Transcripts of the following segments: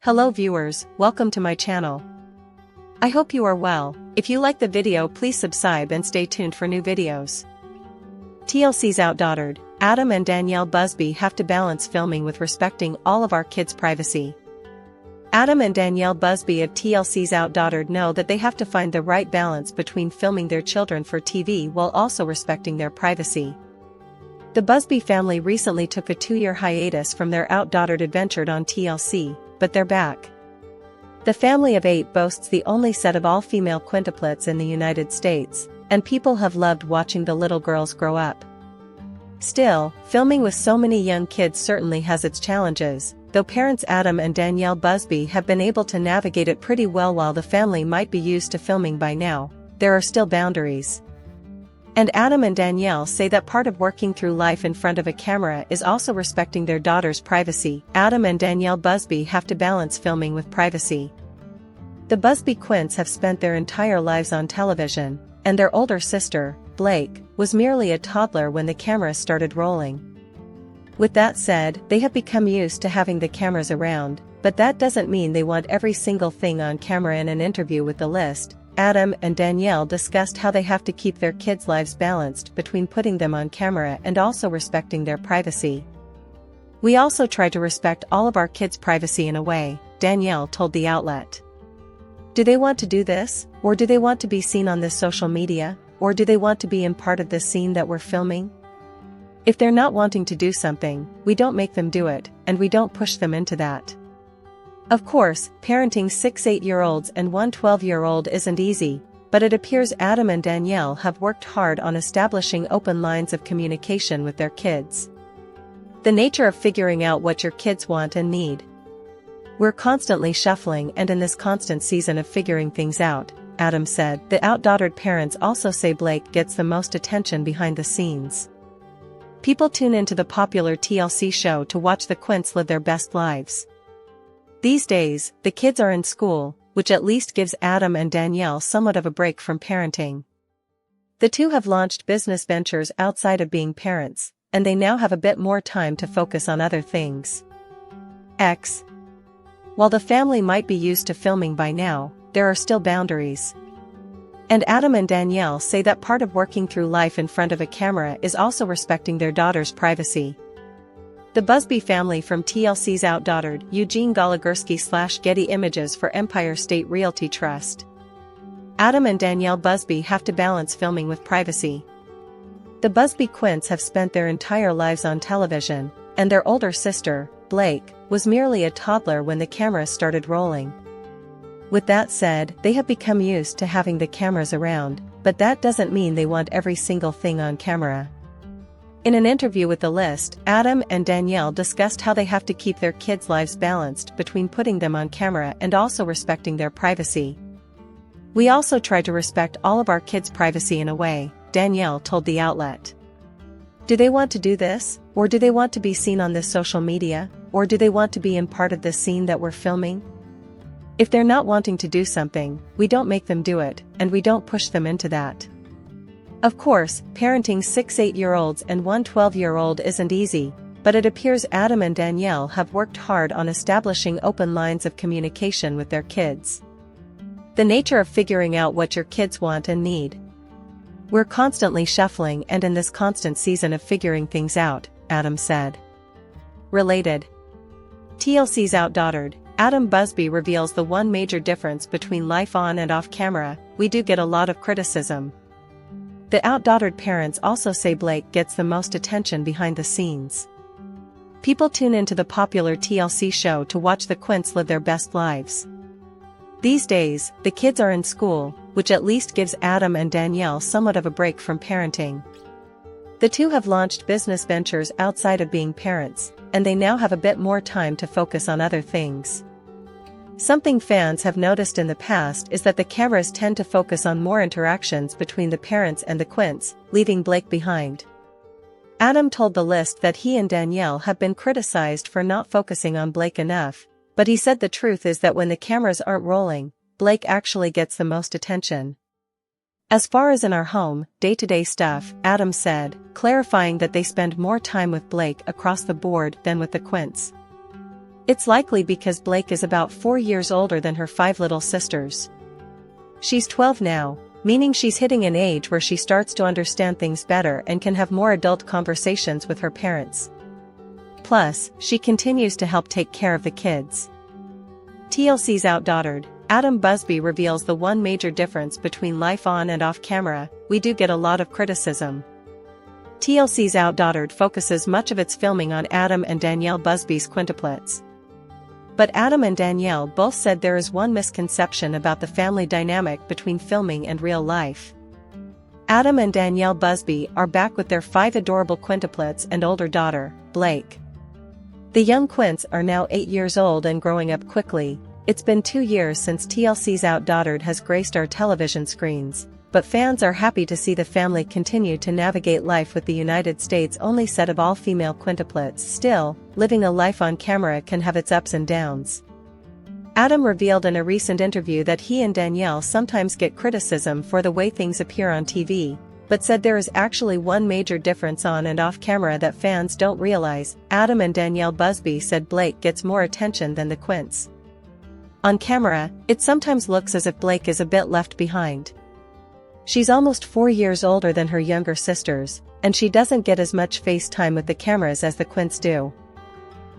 Hello viewers, welcome to my channel. I hope you are well. If you like the video, please subscribe and stay tuned for new videos. TLC's Outdaughtered. Adam and Danielle Busby have to balance filming with respecting all of our kids' privacy. Adam and Danielle Busby of TLC's Outdaughtered know that they have to find the right balance between filming their children for TV while also respecting their privacy. The Busby family recently took a 2-year hiatus from their Outdaughtered adventure on TLC, but they're back. The family of 8 boasts the only set of all-female quintuplets in the United States, and people have loved watching the little girls grow up. Still, filming with so many young kids certainly has its challenges, though parents Adam and Danielle Busby have been able to navigate it pretty well. While the family might be used to filming by now, there are still boundaries. And Adam and Danielle say that part of working through life in front of a camera is also respecting their daughter's privacy. Adam and Danielle Busby have to balance filming with privacy. The Busby Quints have spent their entire lives on television, and their older sister, Blake, was merely a toddler when the cameras started rolling. With that said, they have become used to having the cameras around, but that doesn't mean they want every single thing on camera. In an interview with The List, Adam and Danielle discussed how they have to keep their kids' lives balanced between putting them on camera and also respecting their privacy. "We also try to respect all of our kids' privacy in a way," Danielle told the outlet. "Do they want to do this, or do they want to be seen on this social media, or do they want to be in part of this scene that we're filming? If they're not wanting to do something, we don't make them do it, and we don't push them into that." Of course, parenting 6 8-year-olds and one 12-year-old isn't easy, but it appears Adam and Danielle have worked hard on establishing open lines of communication with their kids. "The nature of figuring out what your kids want and need. We're constantly shuffling and in this constant season of figuring things out," Adam said. The Outdaughtered parents also say Blake gets the most attention behind the scenes. People tune into the popular TLC show to watch the Quints live their best lives. These days, the kids are in school, which at least gives Adam and Danielle somewhat of a break from parenting. The two have launched business ventures outside of being parents, and they now have a bit more time to focus on other things. While the family might be used to filming by now, there are still boundaries. And Adam and Danielle say that part of working through life in front of a camera is also respecting their daughter's privacy. The Busby family from TLC's Outdaughtered. Eugene Goligorsky/Getty Images for Empire State Realty Trust. Adam and Danielle Busby have to balance filming with privacy. The Busby Quints have spent their entire lives on television, and their older sister, Blake, was merely a toddler when the cameras started rolling. With that said, they have become used to having the cameras around, but that doesn't mean they want every single thing on camera. In an interview with The List, Adam and Danielle discussed how they have to keep their kids' lives balanced between putting them on camera and also respecting their privacy. "We also try to respect all of our kids' privacy in a way," Danielle told the outlet. "Do they want to do this, or do they want to be seen on this social media, or do they want to be in part of this scene that we're filming? If they're not wanting to do something, we don't make them do it, and we don't push them into that." Of course, parenting 6 8-year-olds and one 12-year-old isn't easy, but it appears Adam and Danielle have worked hard on establishing open lines of communication with their kids. "The nature of figuring out what your kids want and need. We're constantly shuffling and in this constant season of figuring things out," Adam said. Related. TLC's Outdaughtered. Adam Busby reveals the one major difference between life on and off camera: "We do get a lot of criticism." The Outdaughtered parents also say Blake gets the most attention behind the scenes. People tune into the popular TLC show to watch the Quints live their best lives. These days, the kids are in school, which at least gives Adam and Danielle somewhat of a break from parenting. The two have launched business ventures outside of being parents, and they now have a bit more time to focus on other things. Something fans have noticed in the past is that the cameras tend to focus on more interactions between the parents and the Quints, leaving Blake behind. Adam told The List that he and Danielle have been criticized for not focusing on Blake enough, but he said the truth is that when the cameras aren't rolling, Blake actually gets the most attention. "As far as in our home, day-to-day stuff," Adam said, clarifying that they spend more time with Blake across the board than with the Quints. It's likely because Blake is about 4 years older than her 5 little sisters. She's 12 now, meaning she's hitting an age where she starts to understand things better and can have more adult conversations with her parents. Plus, she continues to help take care of the kids. TLC's Outdaughtered, Adam Busby reveals the one major difference between life on and off camera. We do get a lot of criticism. TLC's Outdaughtered focuses much of its filming on Adam and Danielle Busby's quintuplets. But Adam and Danielle both said there is one misconception about the family dynamic between filming and real life. Adam and Danielle Busby are back with their 5 adorable quintuplets and older daughter, Blake. The young quints are now 8 years old and growing up quickly. It's been 2 years since TLC's Outdaughtered has graced our television screens, but fans are happy to see the family continue to navigate life with the United States' only set of all-female quintuplets. Still, living a life on camera can have its ups and downs. Adam revealed in a recent interview that he and Danielle sometimes get criticism for the way things appear on TV, but said there is actually one major difference on and off camera that fans don't realize. Adam and Danielle Busby said Blake gets more attention than the quints. On camera, it sometimes looks as if Blake is a bit left behind. She's almost 4 years older than her younger sisters, and she doesn't get as much face time with the cameras as the quints do.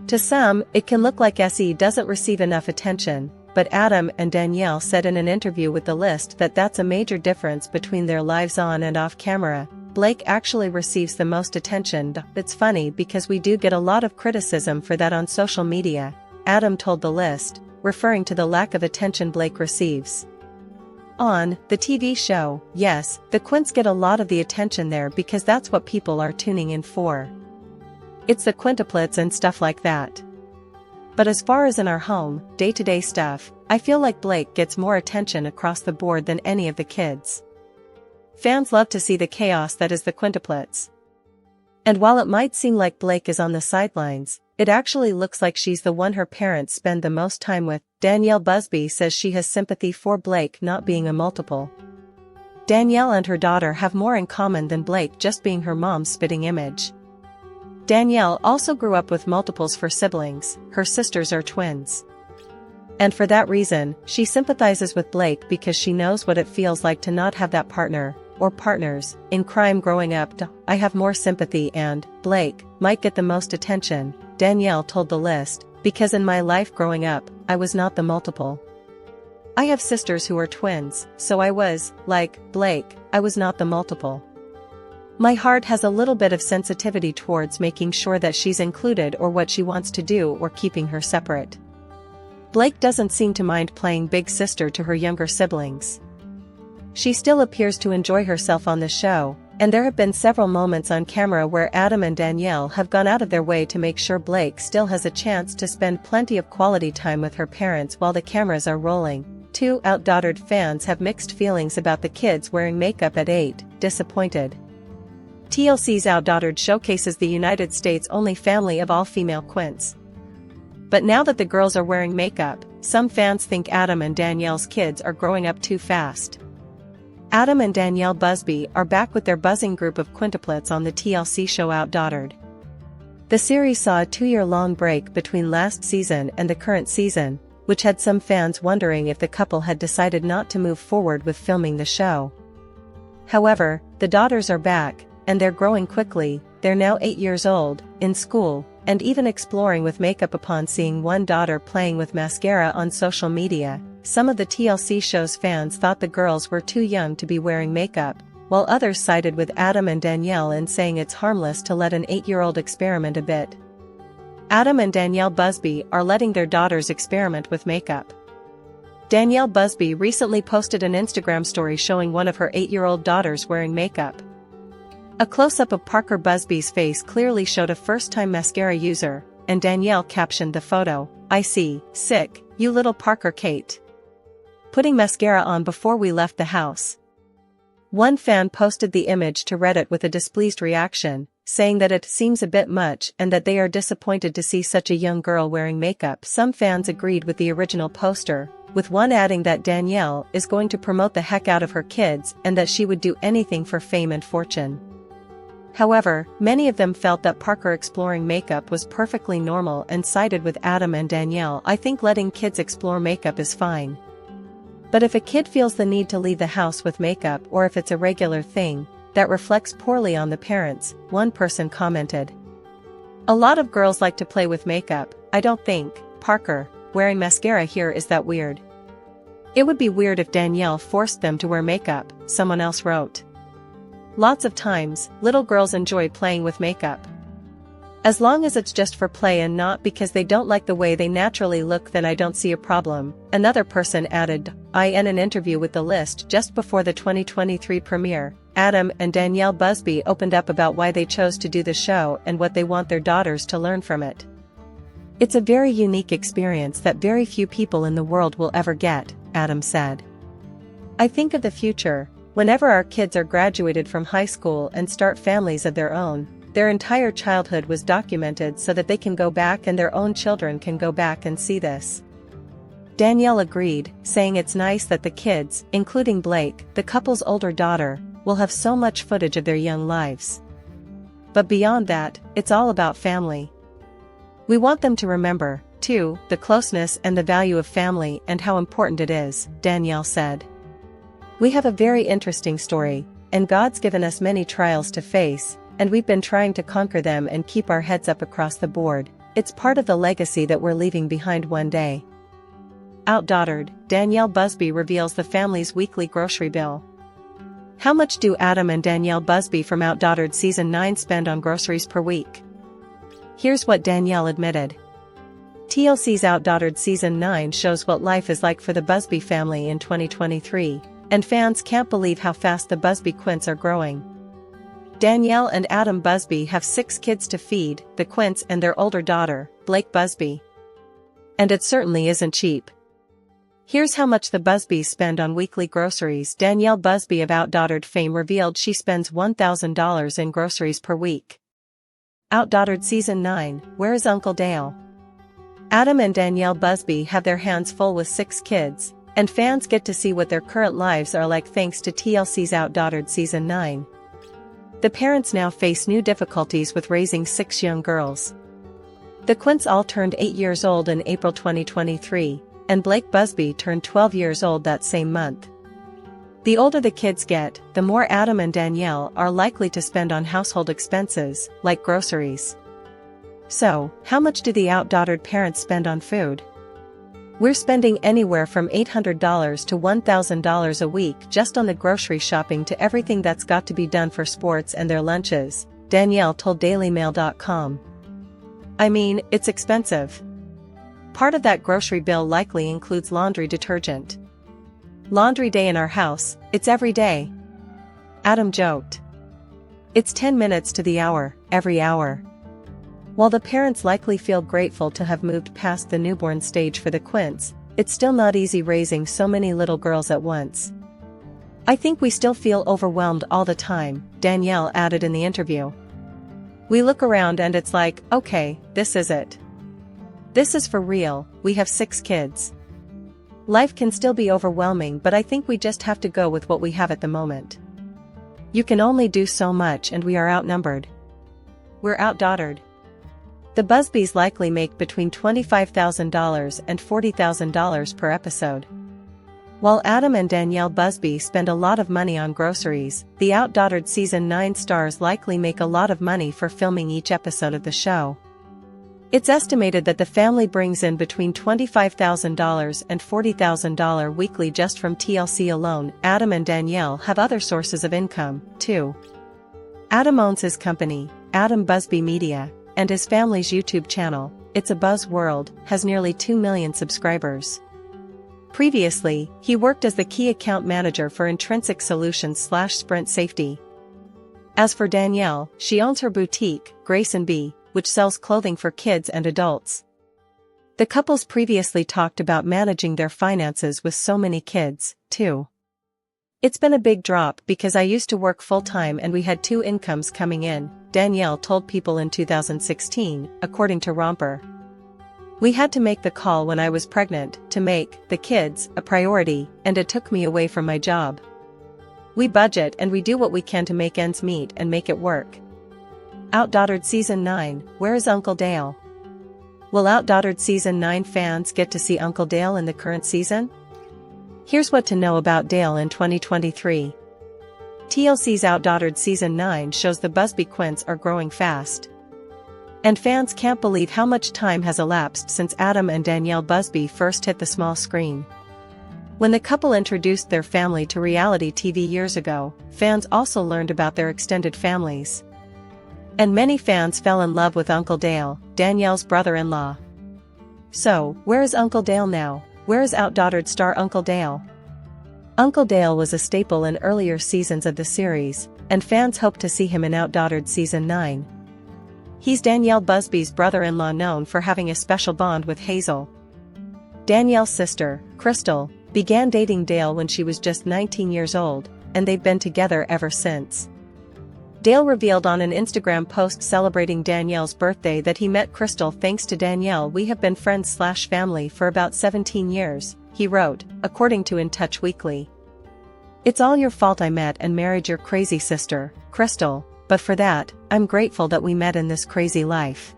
To some, it can look like SE doesn't receive enough attention, but Adam and Danielle said in an interview with The List that that's a major difference between their lives on and off camera. Blake actually receives the most attention. It's funny because we do get a lot of criticism for that on social media, Adam told The List, referring to the lack of attention Blake receives. On the TV show, yes, the quints get a lot of the attention there because that's what people are tuning in for. It's the quintuplets and stuff like that. But as far as in our home, day-to-day stuff, I feel like Blake gets more attention across the board than any of the kids. Fans love to see the chaos that is the quintuplets. And while it might seem like Blake is on the sidelines, it actually looks like she's the one her parents spend the most time with. Danielle Busby says she has sympathy for Blake not being a multiple. Danielle and her daughter have more in common than Blake just being her mom's spitting image. Danielle also grew up with multiples for siblings, her sisters are twins. And for that reason, she sympathizes with Blake because she knows what it feels like to not have that partner, or partners, in crime growing up. I have more sympathy and, Blake, might get the most attention, Danielle told The List, because in my life growing up, I was not the multiple. I have sisters who are twins, so I was, like, Blake, I was not the multiple. My heart has a little bit of sensitivity towards making sure that she's included or what she wants to do or keeping her separate. Blake doesn't seem to mind playing big sister to her younger siblings. She still appears to enjoy herself on the show, and there have been several moments on camera where Adam and Danielle have gone out of their way to make sure Blake still has a chance to spend plenty of quality time with her parents while the cameras are rolling. 2 Outdaughtered fans have mixed feelings about the kids wearing makeup at 8, disappointed. TLC's Outdaughtered showcases the United States' only family of all-female quints. But now that the girls are wearing makeup, some fans think Adam and Danielle's kids are growing up too fast. Adam and Danielle Busby are back with their buzzing group of quintuplets on the TLC show Outdaughtered. The series saw a 2-year-long break between last season and the current season, which had some fans wondering if the couple had decided not to move forward with filming the show. However, the daughters are back, and they're growing quickly. They're now 8 years old, in school, and even exploring with makeup. Upon seeing one daughter playing with mascara on social media, some of the TLC show's fans thought the girls were too young to be wearing makeup, while others sided with Adam and Danielle in saying it's harmless to let an 8-year-old experiment a bit. Adam and Danielle Busby are letting their daughters experiment with makeup. Danielle Busby recently posted an Instagram story showing one of her 8-year-old daughters wearing makeup. A close-up of Parker Busby's face clearly showed a first-time mascara user, and Danielle captioned the photo, "I see, sick, you little Parker Kate. Putting mascara on before we left the house." One fan posted the image to Reddit with a displeased reaction, saying that it seems a bit much and that they are disappointed to see such a young girl wearing makeup. Some fans agreed with the original poster, with one adding that Danielle is going to promote the heck out of her kids and that she would do anything for fame and fortune. However, many of them felt that Parker exploring makeup was perfectly normal and sided with Adam and Danielle. I think letting kids explore makeup is fine. But if a kid feels the need to leave the house with makeup, or if it's a regular thing, that reflects poorly on the parents, one person commented. A lot of girls like to play with makeup. I don't think, Parker, wearing mascara here is that weird. It would be weird if Danielle forced them to wear makeup, someone else wrote. Lots of times, little girls enjoy playing with makeup. As long as it's just for play and not because they don't like the way they naturally look, then I don't see a problem, another person added. In an interview with The List just before the 2023 premiere, Adam and Danielle Busby opened up about why they chose to do the show and what they want their daughters to learn from it. It's a very unique experience that very few people in the world will ever get, Adam said. I think of the future, whenever our kids are graduated from high school and start families of their own. Their entire childhood was documented so that they can go back and their own children can go back and see this. Danielle agreed, saying it's nice that the kids, including Blake, the couple's older daughter, will have so much footage of their young lives. But beyond that, it's all about family. We want them to remember, too, the closeness and the value of family and how important it is, Danielle said. We have a very interesting story, and God's given us many trials to face, and we've been trying to conquer them and keep our heads up across the board. It's part of the legacy that we're leaving behind one day. Outdaughtered, Danielle Busby reveals the family's weekly grocery bill. How much do Adam and Danielle Busby from Outdaughtered Season 9 spend on groceries per week? Here's what Danielle admitted. TLC's Outdaughtered Season 9 shows what life is like for the Busby family in 2023, and fans can't believe how fast the Busby Quints are growing. Danielle and Adam Busby have 6 kids to feed, the Quints and their older daughter, Blake Busby. And it certainly isn't cheap. Here's how much the Busbys spend on weekly groceries. Danielle Busby of Outdaughtered fame revealed she spends $1,000 in groceries per week. Outdaughtered Season 9, where is Uncle Dale? Adam and Danielle Busby have their hands full with 6 kids, and fans get to see what their current lives are like thanks to TLC's Outdaughtered Season 9. The parents now face new difficulties with raising 6 young girls. The Quints all turned 8 years old in April 2023, and Blake Busby turned 12 years old that same month. The older the kids get, the more Adam and Danielle are likely to spend on household expenses, like groceries. So, how much do the outdaughtered parents spend on food? We're spending anywhere from $800 to $1,000 a week just on the grocery shopping to everything that's got to be done for sports and their lunches, Danielle told DailyMail.com. I mean, it's expensive. Part of that grocery bill likely includes laundry detergent. Laundry day in our house, it's every day. Adam joked. It's 10 minutes to the hour, every hour. While the parents likely feel grateful to have moved past the newborn stage for the Quints, it's still not easy raising so many little girls at once. I think we still feel overwhelmed all the time, Danielle added in the interview. We look around and it's like, okay, this is it. This is for real, we have 6 kids. Life can still be overwhelming, but I think we just have to go with what we have at the moment. You can only do so much and we are outnumbered. We're outdaughtered. The Busbys likely make between $25,000 and $40,000 per episode. While Adam and Danielle Busby spend a lot of money on groceries, the Outdaughtered Season 9 stars likely make a lot of money for filming each episode of the show. It's estimated that the family brings in between $25,000 and $40,000 weekly just from TLC alone. Adam and Danielle have other sources of income, too. Adam owns his company, Adam Busby Media, and his family's YouTube channel, It's a Buzz World, has nearly 2 million subscribers. Previously, he worked as the key account manager for Intrinsic Solutions/Sprint Safety. As for Danielle, she owns her boutique, Grace & B, which sells clothing for kids and adults. The couples previously talked about managing their finances with so many kids, too. It's been a big drop because I used to work full-time and we had 2 incomes coming in, Danielle told People in 2016, according to Romper. We had to make the call when I was pregnant to make the kids a priority, and it took me away from my job. We budget and we do what we can to make ends meet and make it work. Outdaughtered Season 9, Where is Uncle Dale? Will Outdaughtered Season 9 fans get to see Uncle Dale in the current season? Here's what to know about Dale in 2023. TLC's Outdaughtered Season 9 shows the Busby Quints are growing fast. And fans can't believe how much time has elapsed since Adam and Danielle Busby first hit the small screen. When the couple introduced their family to reality TV years ago, fans also learned about their extended families. And many fans fell in love with Uncle Dale, Danielle's brother-in-law. So, where is Uncle Dale now? Where is Outdaughtered star Uncle Dale? Uncle Dale was a staple in earlier seasons of the series, and fans hope to see him in Outdaughtered Season 9. He's Danielle Busby's brother-in-law, known for having a special bond with Hazel. Danielle's sister, Crystal, began dating Dale when she was just 19 years old, and they've been together ever since. Dale revealed on an Instagram post celebrating Danielle's birthday that he met Crystal thanks to Danielle. "We have been friends/family for about 17 years, he wrote, according to In Touch Weekly. "It's all your fault I met and married your crazy sister, Crystal, but for that, I'm grateful that we met in this crazy life.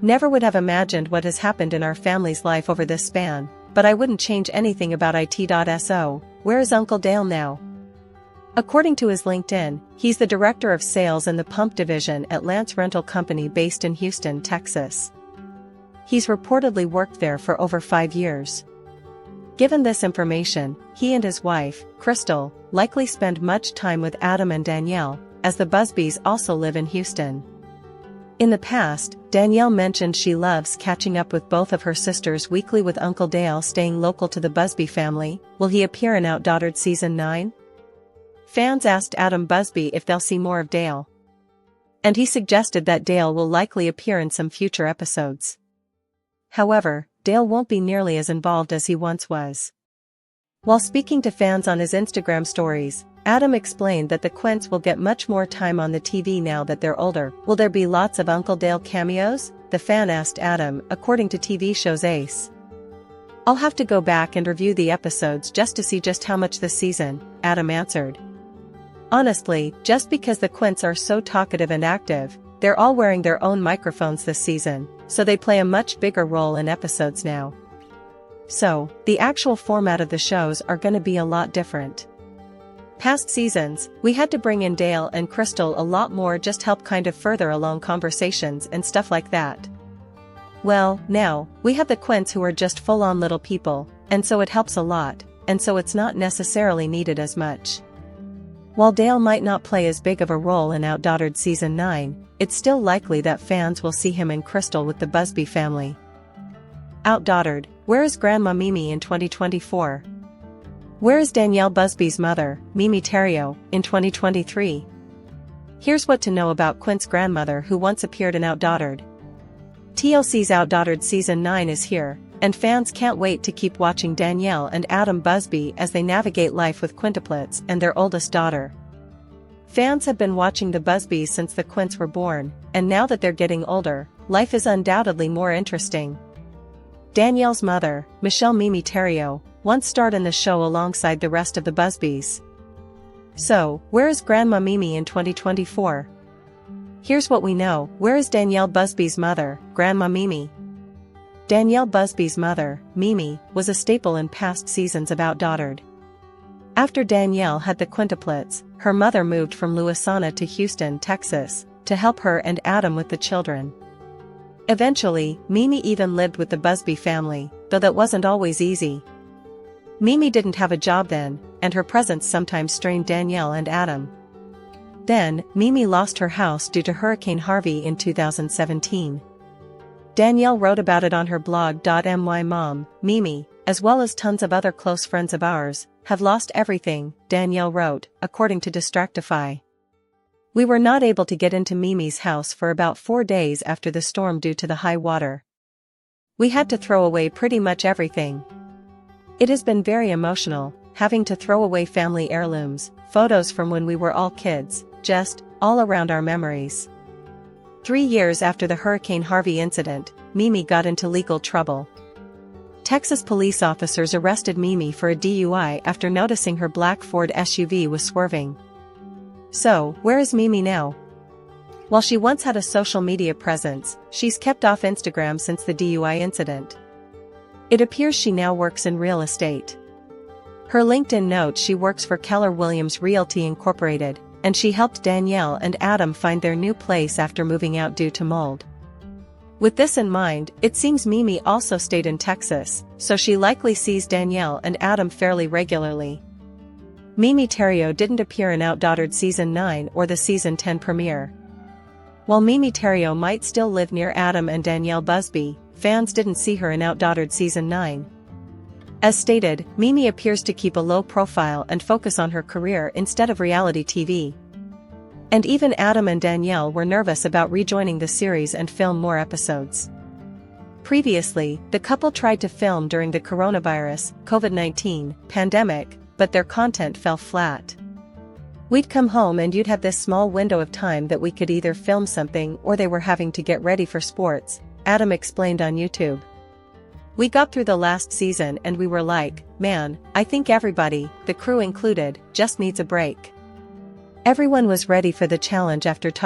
Never would have imagined what has happened in our family's life over this span, but I wouldn't change anything about it.so, where is Uncle Dale now?" According to his LinkedIn, he's the director of sales in the pump division at Lance Rental Company based in Houston, Texas. He's reportedly worked there for over 5 years. Given this information, he and his wife, Crystal, likely spend much time with Adam and Danielle, as the Busbys also live in Houston. In the past, Danielle mentioned she loves catching up with both of her sisters weekly, with Uncle Dale staying local to the Busby family. Will he appear in Outdaughtered Season 9? Fans asked Adam Busby if they'll see more of Dale. And he suggested that Dale will likely appear in some future episodes. However, Dale won't be nearly as involved as he once was. While speaking to fans on his Instagram stories, Adam explained that the Quints will get much more time on the TV now that they're older. Will there be lots of Uncle Dale cameos? The fan asked Adam, according to TV show's Ace. "I'll have to go back and review the episodes just to see just how much this season," Adam answered. Honestly, just because the Quints are so talkative and active, they're all wearing their own microphones this season, so they play a much bigger role in episodes now. So, the actual format of the shows are gonna be a lot different. Past seasons, we had to bring in Dale and Crystal a lot more, just help kind of further along conversations and stuff like that. Well, now, we have the Quints who are just full-on little people, and so it helps a lot, and so it's not necessarily needed as much. While Dale might not play as big of a role in Outdaughtered Season 9, it's still likely that fans will see him and Crystal with the Busby family. Outdaughtered, where is Grandma Mimi in 2024? Where is Danielle Busby's mother, Mimi Terrio, in 2023? Here's what to know about Quint's grandmother, who once appeared in Outdaughtered. TLC's Outdaughtered Season 9 is here, and fans can't wait to keep watching Danielle and Adam Busby as they navigate life with quintuplets and their oldest daughter. Fans have been watching the Busbys since the Quints were born, and now that they're getting older, life is undoubtedly more interesting. Danielle's mother, Michelle Mimi Terrio, once starred in the show alongside the rest of the Busbys. So, where is Grandma Mimi in 2024? Here's what we know. Where is Danielle Busby's mother, Grandma Mimi? Danielle Busby's mother, Mimi, was a staple in past seasons of Outdaughtered. After Danielle had the quintuplets, her mother moved from Louisiana to Houston, Texas, to help her and Adam with the children. Eventually, Mimi even lived with the Busby family, though that wasn't always easy. Mimi didn't have a job then, and her presence sometimes strained Danielle and Adam. Then, Mimi lost her house due to Hurricane Harvey in 2017. Danielle wrote about it on her blog. My mom, Mimi, as well as tons of other close friends of ours, have lost everything, Danielle wrote, according to Distractify. We were not able to get into Mimi's house for about 4 days after the storm due to the high water. We had to throw away pretty much everything. It has been very emotional, having to throw away family heirlooms, photos from when we were all kids, just, all around our memories. 3 years after the Hurricane Harvey incident, Mimi got into legal trouble. Texas police officers arrested Mimi for a DUI after noticing her black Ford SUV was swerving. So, where is Mimi now? While she once had a social media presence, she's kept off Instagram since the DUI incident. It appears she now works in real estate. Her LinkedIn notes she works for Keller Williams Realty Incorporated, and she helped Danielle and Adam find their new place after moving out due to mold. With this in mind, it seems Mimi also stayed in Texas, so she likely sees Danielle and Adam fairly regularly. Mimi Terrio didn't appear in Outdaughtered Season 9 or the Season 10 premiere. While Mimi Terrio might still live near Adam and Danielle Busby, fans didn't see her in Outdaughtered Season 9. As stated, Mimi appears to keep a low profile and focus on her career instead of reality TV. And even Adam and Danielle were nervous about rejoining the series and film more episodes. Previously, the couple tried to film during the coronavirus, COVID-19, pandemic, but their content fell flat. We'd come home and you'd have this small window of time that we could either film something or they were having to get ready for sports, Adam explained on YouTube. We got through the last season and we were like, man, I think everybody, the crew included, just needs a break. Everyone was ready for the challenge after talking